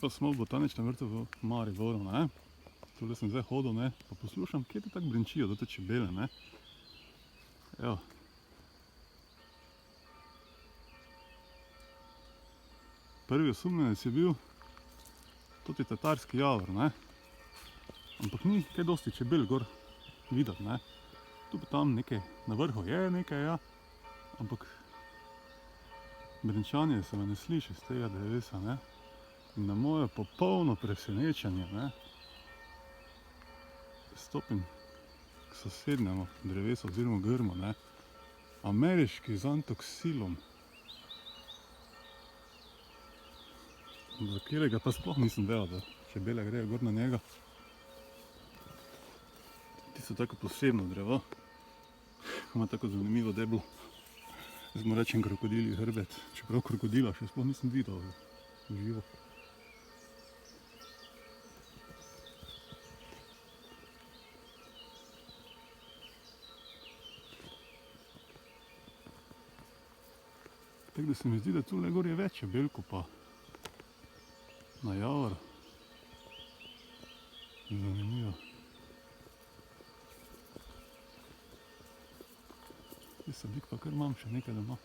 Pa smo v botaničnem vrtu v Mariboru, ne. Tule sem zdaj hodil, ne, pa poslušam, kje ti tako brenčijo, te čebele, ne. Evo. Prvi osumljenec je bil toti tatarski javor, ne. Ampak ni kaj dosti čebel gor videti, ne. Tu pa tam nekaj, na vrhu je nekaj, ja, ampak brenčanje se me ne sliši z tega drevesa, ne. In na moje popolno presenečenje, ne, stopim k sosednjemu drevesu oziroma grmu, ne, ameriški xanthoxylon, za katerega pa sploh nisem vedel, da čebele grejo gor na njega. Tisto tako posebno drevo, ima tako zanimivo deblo, jaz mu rečem krokodilji hrbet, čeprav krokodila še sploh nisem videl v živo. Tako da se mi zdi, da tule gor je več čebel kot pa na javor. Zanimivo. Jaz sabik pa kar imam še nekaj doma.